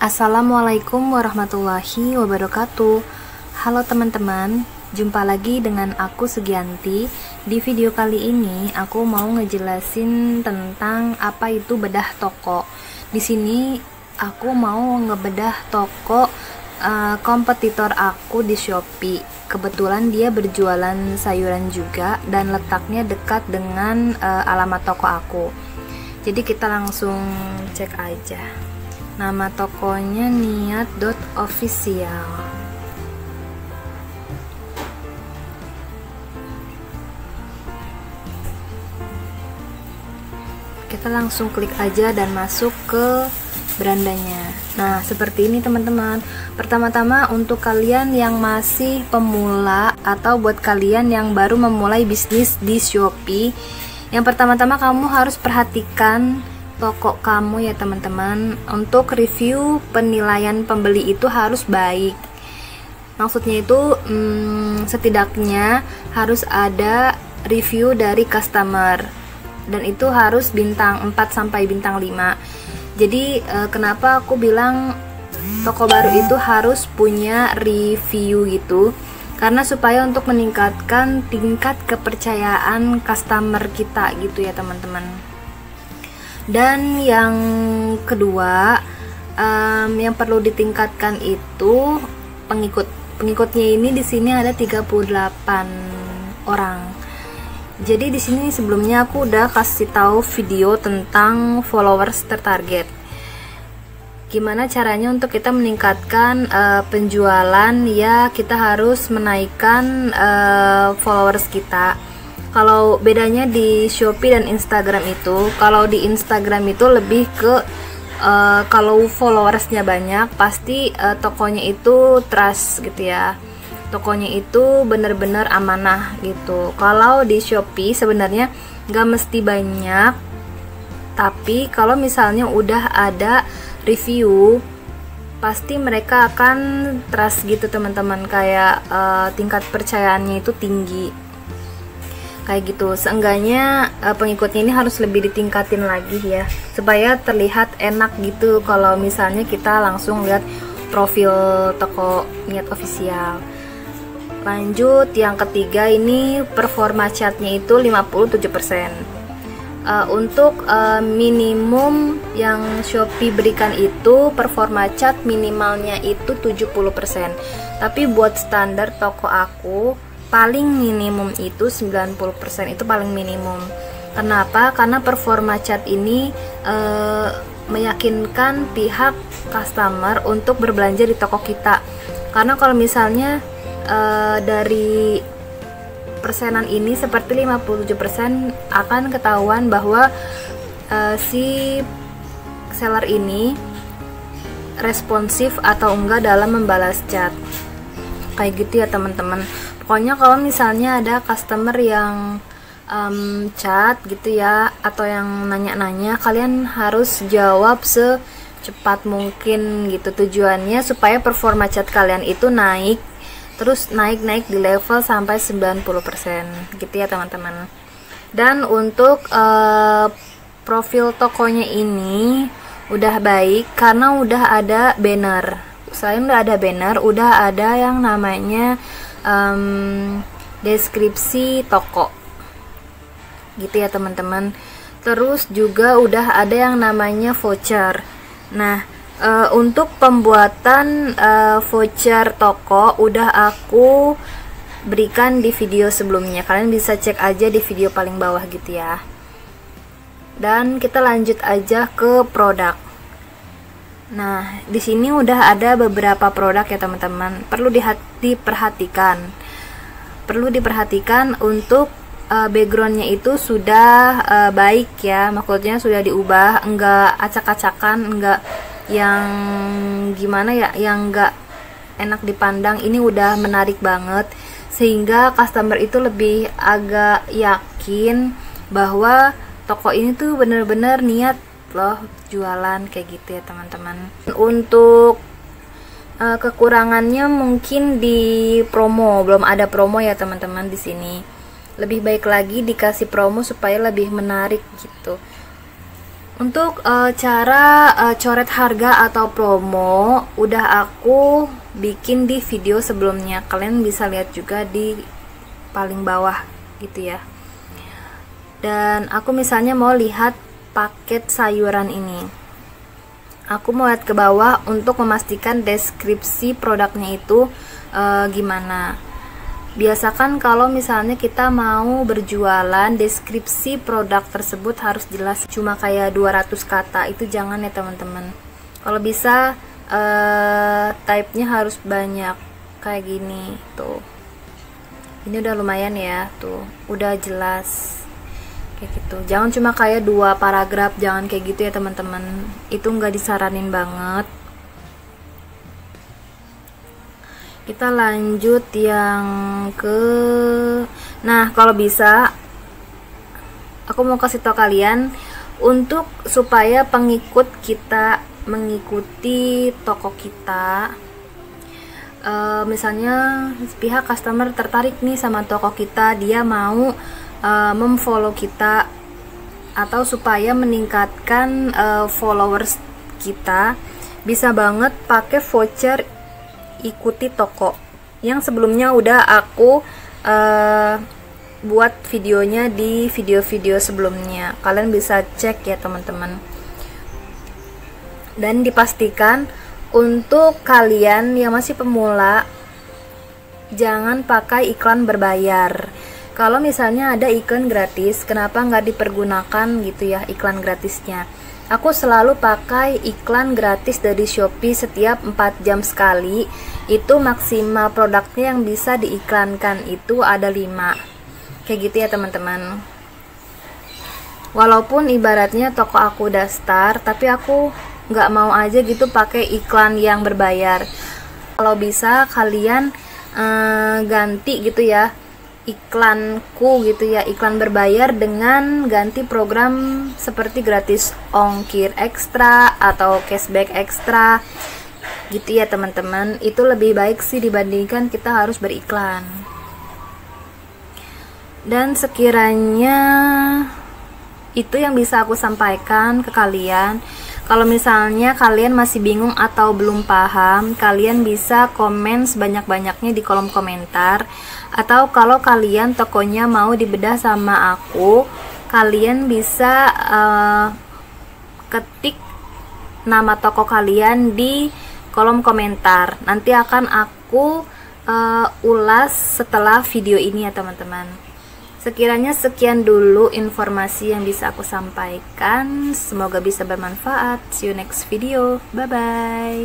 Assalamualaikum warahmatullahi wabarakatuh. Halo teman-teman, jumpa lagi dengan aku Sugianti. Di video kali ini aku mau ngejelasin tentang apa itu bedah toko. Di sini aku mau ngebedah toko kompetitor aku di Shopee. Kebetulan dia berjualan sayuran juga dan letaknya dekat dengan alamat toko aku. Jadi kita langsung cek aja. Nama tokonya niat.official. Kita langsung klik aja dan masuk ke berandanya. Nah, seperti ini teman-teman. Pertama-tama untuk kalian yang masih pemula atau buat kalian yang baru memulai bisnis di Shopee, yang pertama-tama kamu harus perhatikan toko kamu ya teman-teman. Untuk review penilaian pembeli itu harus baik. Maksudnya itu setidaknya harus ada review dari customer, dan itu harus bintang 4 sampai bintang 5. Jadi kenapa aku bilang toko baru itu harus punya review gitu, karena supaya untuk meningkatkan tingkat kepercayaan customer kita gitu ya teman-teman. Dan yang kedua, yang perlu ditingkatkan itu pengikutnya ini di sini ada 38 orang. Jadi di sini sebelumnya aku udah kasih tahu video tentang followers tertarget. Gimana caranya untuk kita meningkatkan penjualan, ya kita harus menaikkan followers kita. Kalau bedanya di Shopee dan Instagram itu, kalau di Instagram itu lebih ke kalau followersnya banyak, pasti tokonya itu trust gitu ya. Tokonya itu benar-benar amanah gitu. Kalau di Shopee sebenarnya nggak mesti banyak, tapi kalau misalnya udah ada review, pasti mereka akan trust gitu teman-teman. Kayak tingkat percayaannya itu tinggi. Kayak gitu, seenggaknya pengikutnya ini harus lebih ditingkatin lagi ya, supaya terlihat enak gitu kalau misalnya kita langsung lihat profil toko Niat Official. Lanjut, yang ketiga ini performa chatnya itu 57%. Untuk minimum yang Shopee berikan itu performa chat minimalnya itu 70%. Tapi buat standar toko aku paling minimum itu 90%, itu paling minimum. Kenapa? Karena performa chat ini meyakinkan pihak customer untuk berbelanja di toko kita. Karena kalau misalnya dari persenan ini seperti 57% akan ketahuan bahwa si seller ini responsif atau enggak dalam membalas chat. Kayak gitu ya teman-teman. Pokoknya kalau misalnya ada customer yang chat gitu ya, atau yang nanya-nanya, kalian harus jawab secepat mungkin gitu. Tujuannya supaya performa chat kalian itu naik, terus naik di level sampai 90% gitu ya teman-teman. Dan untuk profil tokonya ini udah baik karena udah ada banner. Selain udah ada banner, udah ada yang namanya deskripsi toko gitu ya teman-teman. Terus juga udah ada yang namanya voucher. Nah, untuk pembuatan voucher toko udah aku berikan di video sebelumnya. Kalian bisa cek aja di video paling bawah gitu ya. Dan kita lanjut aja ke produk. Nah, di sini udah ada beberapa produk ya teman-teman. Perlu diperhatikan. Perlu diperhatikan untuk backgroundnya itu sudah baik ya. Maksudnya sudah diubah, enggak acak-acakan, enggak yang gimana ya, yang enggak enak dipandang. Ini udah menarik banget sehingga customer itu lebih agak yakin bahwa toko ini tuh bener-bener niat loh jualan kayak gitu ya teman-teman. Untuk kekurangannya mungkin di promo, belum ada promo ya teman-teman di sini. Lebih baik lagi dikasih promo supaya lebih menarik gitu. Untuk cara coret harga atau promo udah aku bikin di video sebelumnya. Kalian bisa lihat juga di paling bawah gitu ya. Dan aku misalnya mau lihat paket sayuran ini. Aku mau lihat ke bawah untuk memastikan deskripsi produknya itu gimana. Biasakan kalau misalnya kita mau berjualan, deskripsi produk tersebut harus jelas, cuma kayak 200 kata, itu jangan ya teman-teman. Kalau bisa type-nya harus banyak, kayak gini tuh. Ini udah lumayan ya, tuh udah jelas kayak gitu. Jangan cuma kayak 2 paragraf, jangan kayak gitu ya teman-teman, itu nggak disaranin banget. Kita lanjut yang ke, nah kalau bisa aku mau kasih tau kalian untuk supaya pengikut kita mengikuti toko kita, misalnya pihak customer tertarik nih sama toko kita, dia mau memfollow kita, atau supaya meningkatkan followers kita, bisa banget pakai voucher ikuti toko yang sebelumnya udah aku buat videonya di video-video sebelumnya. Kalian bisa cek ya teman-teman. Dan dipastikan untuk kalian yang masih pemula jangan pakai iklan berbayar. Kalau misalnya ada iklan gratis, kenapa nggak dipergunakan gitu ya iklan gratisnya? Aku selalu pakai iklan gratis dari Shopee setiap 4 jam sekali. Itu maksimal produknya yang bisa diiklankan itu ada 5. Kayak gitu ya teman-teman. Walaupun ibaratnya toko aku udah start, tapi aku nggak mau aja gitu pakai iklan yang berbayar. Kalau bisa kalian ganti gitu ya iklanku gitu ya, iklan berbayar dengan ganti program seperti gratis ongkir ekstra atau cashback ekstra gitu ya teman-teman. Itu lebih baik sih dibandingkan kita harus beriklan. Dan sekiranya itu yang bisa aku sampaikan ke kalian. Kalau misalnya kalian masih bingung atau belum paham, kalian bisa komen sebanyak-banyaknya di kolom komentar. Atau kalau kalian tokonya mau dibedah sama aku, kalian bisa ketik nama toko kalian di kolom komentar. Nanti akan aku ulas setelah video ini ya teman-teman. Sekiranya sekian dulu informasi yang bisa aku sampaikan. Semoga bisa bermanfaat. See you next video. Bye bye.